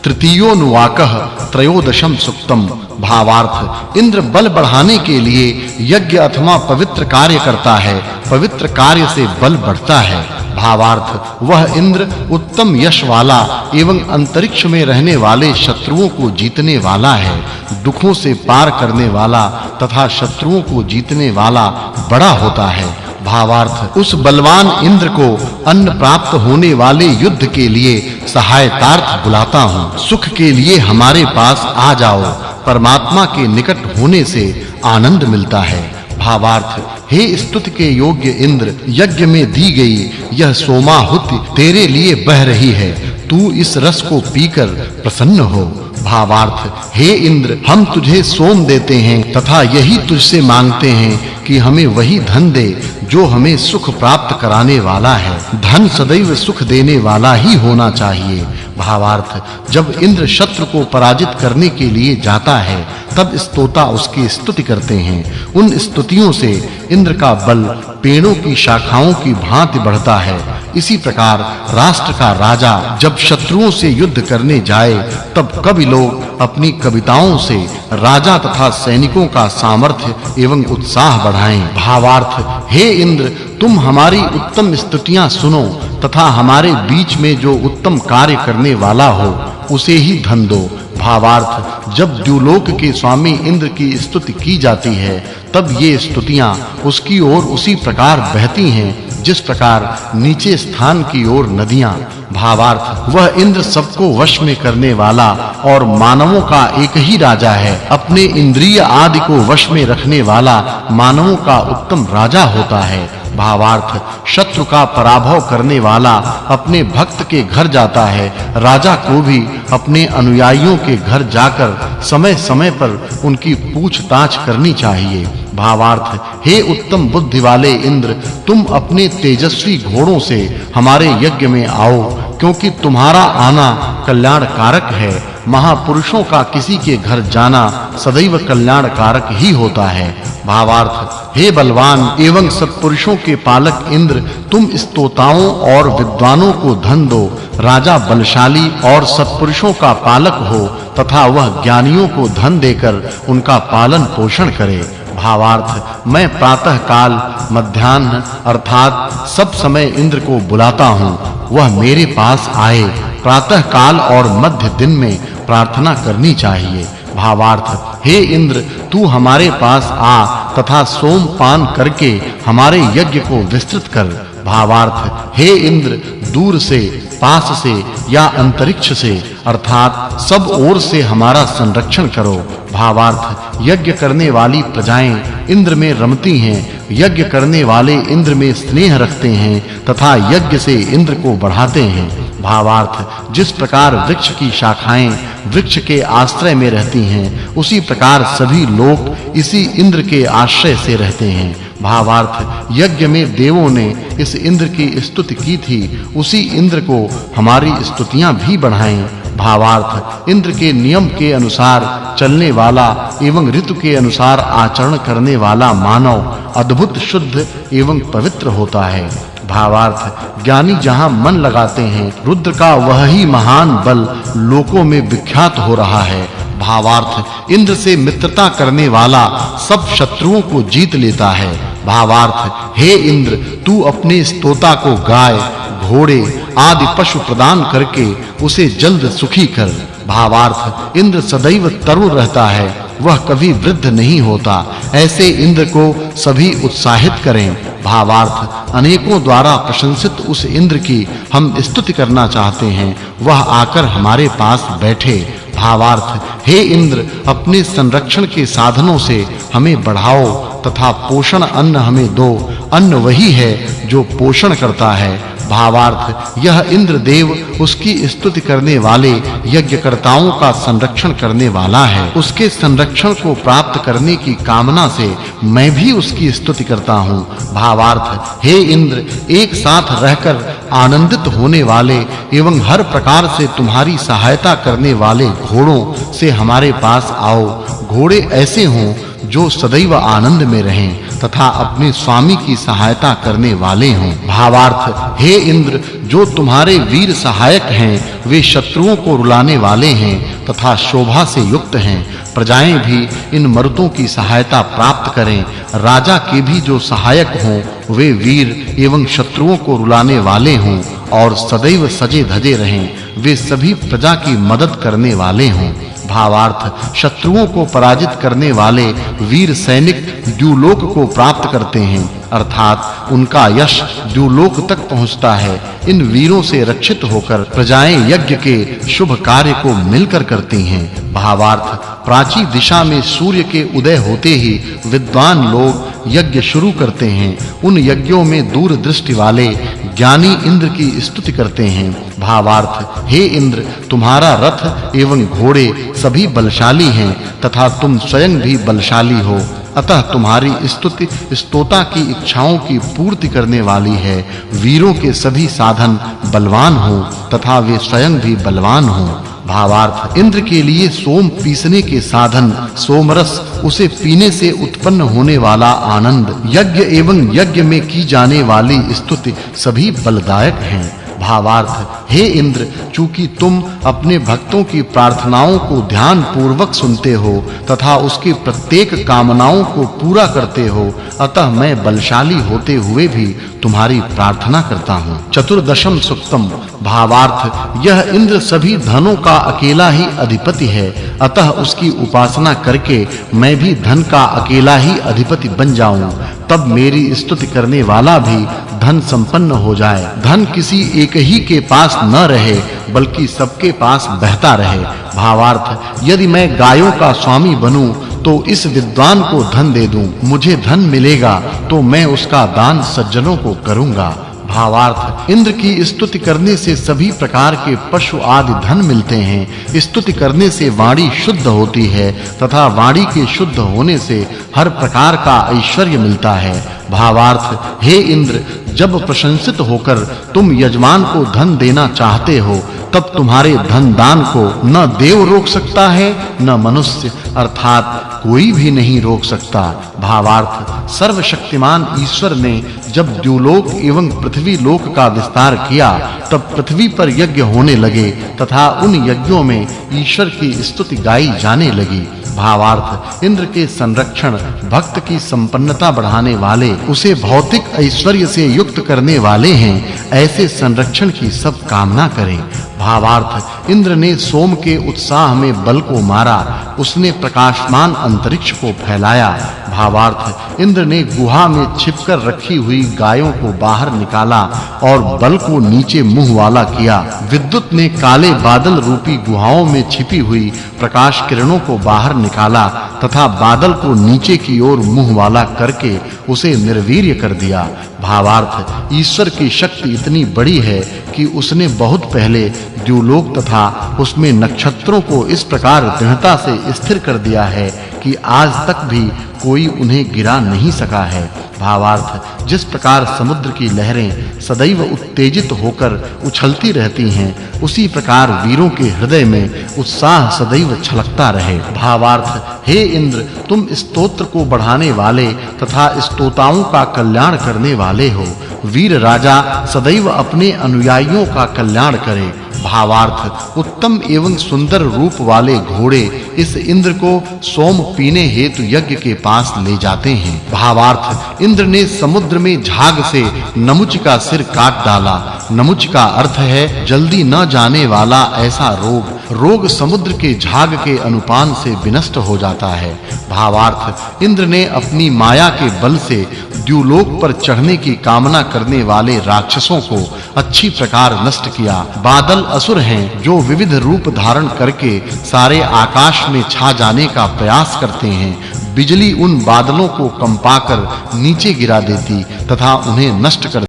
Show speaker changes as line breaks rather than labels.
तृतीयोनुवाकः त्रयोदशम सुक्तम। भावार्थ, इंद्र बल बढ़ाने के लिए यज्ञ अथवा पवित्र कार्य करता है, पवित्र कार्य से बल बढ़ता है। भावार्थ, वह इंद्र उत्तम यश वाला एवं अंतरिक्ष में रहने वाले शत्रुओं को जीतने वाला है, दुखों से पार करने वाला तथा शत्रुओं को जीतने वाला बड़ा होता है। भावार्थ, उस बलवान इंद्र को अन्न प्राप्त होने वाले युद्ध के लिए सहायतार्थ बुलाता हूँ। सुख के लिए हमारे पास आ जाओ, परमात्मा के निकट होने से आनंद मिलता है। भावार्थ, हे स्तुति के योग्य इंद्र, यज्ञ में दी गई यह सोमाहुति तेरे लिए बह रही है, तू इस रस को पीकर प्रसन्न हो। भावार्थ, हे इंद्र, हम तुझे सोम देते हैं तथा यही तुझसे मांगते हैं कि हमें वही धन दे जो हमें सुख प्राप्त कराने वाला है। धन सदैव सुख देने वाला ही होना चाहिए। भावार्थ, जब इंद्र शत्रु को पराजित करने के लिए जाता है तब स्तोता उसकी स्तुति करते हैं। उन स्तुतियों से इंद्र का बल पेड़ों की शाखाओं की भांति बढ़ता है। इसी प्रकार राष्ट्र का राजा जब शत्रुओं से युद्ध करने जाए तब कवि लोग अपनी कविताओं से राजा तथा सैनिकों का सामर्थ्य एवं उत्साह बढ़ाएं। भावार्थ, हे इंद्र, तुम हमारी उत्तम स्तुतियां सुनो तथा हमारे बीच में जो उत्तम कार्य करने वाला हो उसे ही धन दो। भावार्थ, जब द्युलोक के स्वामी इंद्र की स्तुति की जाती है तब ये स्तुतियां उसकी ओर उसी प्रकार बहती हैं जिस प्रकार नीचे स्थान की ओर नदियां। भावार्थ, वह इंद्र सबको वश में करने वाला और मानवों का एक ही राजा है। अपने इंद्रिय आदि को वश में रखने वाला मानवों का उत्तम राजा होता है। भावार्थ, शत्रु का पराभव करने वाला अपने भक्त के घर जाता है। राजा को भी अपने अनुयायियों के घर जाकर समय-समय पर उनकी पूछताछ करनी चाहिए। भावार्थ, हे उत्तम बुद्धि वाले इंद्र, तुम अपने तेजस्वी घोड़ों से हमारे यज्ञ में आओ, क्योंकि तुम्हारा आना कल्याणकारक है। महापुरुषों का किसी के घर जाना सदैव कल्याणकारक ही होता है। भावार्थ, हे बलवान एवं सत्पुरुषों के पालक इंद्र, तुम स्तोताओं और विद्वानों को धन दो। राजा बलशाली और सत्पुरुषों का पालक हो तथा वह ज्ञानियों को धन देकर उनका पालन पोषण करे। भावार्थ, मैं प्रातः काल मध्याह्न अर्थात सब समय इंद्र को बुलाता हूँ, वह मेरे पास आए। प्रातः काल और मध्य दिन में प्रार्थना करनी चाहिए। भावार्थ, हे इंद्र, तू हमारे पास आ तथा सोमपान करके हमारे यज्ञ को विस्तृत कर। भावार्थ, हे इंद्र, दूर से, पास से या अंतरिक्ष से अर्थात सब ओर से हमारा संरक्षण करो। भावार्थ, यज्ञ करने वाली प्रजाएं इंद्र में रमती हैं, यज्ञ करने वाले इंद्र में स्नेह रखते हैं तथा यज्ञ से इंद्र को बढ़ाते हैं। भावार्थ, जिस प्रकार वृक्ष की शाखाएं वृक्ष के आश्रय में रहती हैं, उसी प्रकार सभी लोग इसी इंद्र के आश्रय से रहते हैं। भावार्थ, यज्ञ में देवों ने इस इंद्र की स्तुति की थी, उसी इंद्र को हमारी स्तुतियां भी बढ़ाएं। भावार्थ, इंद्र के नियम के अनुसार चलने वाला एवं ऋतु के अनुसार आचरण करने वाला मानव अद्भुत शुद्ध एवं पवित्र होता है। भावार्थ, ज्ञानी जहां मन लगाते हैं, रुद्र का वही महान बल लोकों में विख्यात हो रहा है। भावार्थ, इंद्र से मित्रता करने वाला सब शत्रुओं को जीत लेता है। भावार्थ, हे इंद्र, तू अपने स्तोता को गाय, घोड़े आदि पशु प्रदान करके उसे जल्द सुखी कर। भावार्थ, इंद्र सदैव तरुण रहता है, वह कभी वृद्ध नहीं होता। ऐसे इंद्र को सभी उत्साहित करें। भावार्थ, अनेकों द्वारा प्रशंसित उस इंद्र की हम स्तुति करना चाहते हैं, वह आकर हमारे पास बैठे। भावार्थ, हे इंद्र, अपने संरक्षण के साधनों से हमें बढ़ाओ तथा पोषण अन्न हमें दो। अन्न वही है जो पोषण करता है। भावार्थ, यह इंद्र देव उसकी स्तुति करने वाले यज्ञकर्ताओं का संरक्षण करने वाला है। उसके संरक्षण को प्राप्त करने की कामना से मैं भी उसकी स्तुति करता हूँ। भावार्थ, हे इंद्र, एक साथ रहकर आनंदित होने वाले एवं हर प्रकार से तुम्हारी सहायता करने वाले घोड़ों से हमारे पास आओ। घोड़े ऐसे हों जो सदैव आनंद में रहें तथा अपने स्वामी की सहायता करने वाले हों। भावार्थ, हे इंद्र, जो तुम्हारे वीर सहायक हैं वे शत्रुओं को रुलाने वाले हैं तथा शोभा से युक्त हैं। प्रजाएं भी इन मर्दों की सहायता प्राप्त करें। राजा के भी जो सहायक हों वे वीर एवं शत्रुओं को रुलाने वाले हों और सदैव सजे धजे रहें। वे सभी प्रजा की मदद करने वाले हों। भावार्थ, शत्रुओं को पराजित करने वाले वीर सैनिक द्युलोक को प्राप्त करते हैं, अर्थात उनका यश द्युलोक तक पहुंचता है। इन वीरों से रक्षित होकर प्रजाएं यज्ञ के शुभ कार्य को मिलकर करती हैं। भावार्थ, प्राची दिशा में सूर्य के उदय होते ही विद्वान लोग यज्ञ शुरू करते हैं। उन यज्ञों में दूर दृष्टि वाले ज्ञानी इंद्र की स्तुति करते हैं। भावार्थ, हे इंद्र, तुम्हारा रथ एवं घोड़े सभी बलशाली हैं तथा तुम स्वयं भी बलशाली हो। अतः तुम्हारी स्तुति स्तोता की इच्छाओं की पूर्ति करने वाली है। वीरों के सभी साधन बलवान हो तथा वे स्वयं भी बलवान हो। भावार्थ, इंद्र के लिए सोम पीसने के साधन सोमरस, उसे पीने से उत्पन्न होने वाला आनंद, यज्ञ एवं यज्ञ में की जाने वाली स्तुति सभी बलदायक हैं। भावार्थ, हे इंद्र, चूंकि तुम अपने भक्तों की प्रार्थनाओं को ध्यान पूर्वक सुनते हो तथा उसकी प्रत्येक कामनाओं को पूरा करते हो, अतः मैं बलशाली होते हुए भी तुम्हारी प्रार्थना करता हूँ। चतुर्दशम सूक्तम। भावार्थ, यह इंद्र सभी धनों का अकेला ही अधिपति है, अतः उसकी उपासना करके मैं भी धन का अकेला ही अधिपति बन जाऊं। तब मेरी स्तुति करने वाला भी धन संपन्न हो जाए। धन किसी एक ही के पास न रहे बल्कि सबके पास बहता रहे। भावार्थ, यदि मैं गायों का स्वामी बनूं तो इस विद्वान को धन दे दूं, मुझे धन मिलेगा तो मैं उसका दान सज्जनों को करूंगा। भावार्थ, इंद्र की स्तुति करने से सभी प्रकार के पशु आदि धन मिलते हैं। स्तुति करने से वाणी शुद्ध होती है तथा वाणी के शुद्ध होने से हर प्रकार का ऐश्वर्य मिलता है। भावार्थ, हे इंद्र, जब प्रशंसित होकर तुम यजमान को धन देना चाहते हो तब तुम्हारे धन दान को न देव रोक सकता है न मनुष्य, अर्थात कोई भी नहीं रोक सकता। भावार्थ, सर्वशक्तिमान ईश्वर ने जब द्युलोक एवं पृथ्वी लोक का विस्तार किया तब पृथ्वी पर यज्ञ होने लगे तथा उन यज्ञों में ईश्वर की स्तुति गाई जाने लगी। भावार्थ, इंद्र के संरक्षण, भक्त की संपन्नता बढ़ाने वाले, उसे भौतिक ऐश्वर्य से युक्त करने वाले हैं। ऐसे संरक्षण की सब कामना करें। भावार्थ, इंद्र ने सोम के उत्साह में बल को मारा, उसने प्रकाशमान अंतरिक्ष को फैलाया। भावार्थ, इंद्र ने गुहा में छिपकर रखी हुई गायों को बाहर निकाला और बल को नीचे मुंह वाला किया। विद्युत ने काले बादल रूपी गुहाओं में छिपी हुई प्रकाश किरणों को बाहर निकाला तथा बादल को नीचे की ओर मुंह वाला करके उसे निर्वीर्य कर दिया। भावार्थ, ईश्वर की शक्ति इतनी बड़ी है कि उसने बहुत पहले द्युलोक तथा उसमें नक्षत्रों को इस प्रकार दृढ़ता से स्थिर कर दिया है कि आज तक भी कोई उन्हें गिरा नहीं सका है। भावार्थ, जिस प्रकार समुद्र की लहरें सदैव उत्तेजित होकर उछलती रहती हैं, उसी प्रकार वीरों के हृदय में उत्साह सदैव छलकता रहे। भावार्थ, हे इंद्र, तुम स्तोत्र को बढ़ाने वाले तथा स्तोताओं का कल्याण करने वाले हो। वीर राजा सदैव अपने अनुयायियों का कल्याण करे। भावार्थ, उत्तम एवं सुंदर रूप वाले घोड़े इस इंद्र को सोम पीने हेतु यज्ञ के पास ले जाते हैं। भावार्थ, इंद्र ने समुद्र में झाग से नमुच का सिर काट डाला। नमुच का अर्थ है जल्दी न जाने वाला ऐसा रोग। रोग समुद्र के झाग के अनुपान से विनष्ट हो जाता है। भावार्थ, इंद्र ने अपनी माया के बल से द्युलोक पर चढ़ने की कामना करने वाले राक्षसों को अच्छी प्रकार नष्ट किया। बादल असुर हैं जो विविध रूप धारण करके सारे आकाश में छा जाने का प्रयास करते हैं। बिजली उन बादलों को कंपाकर नीचे गिरा देती तथा उन्हें नष्ट कर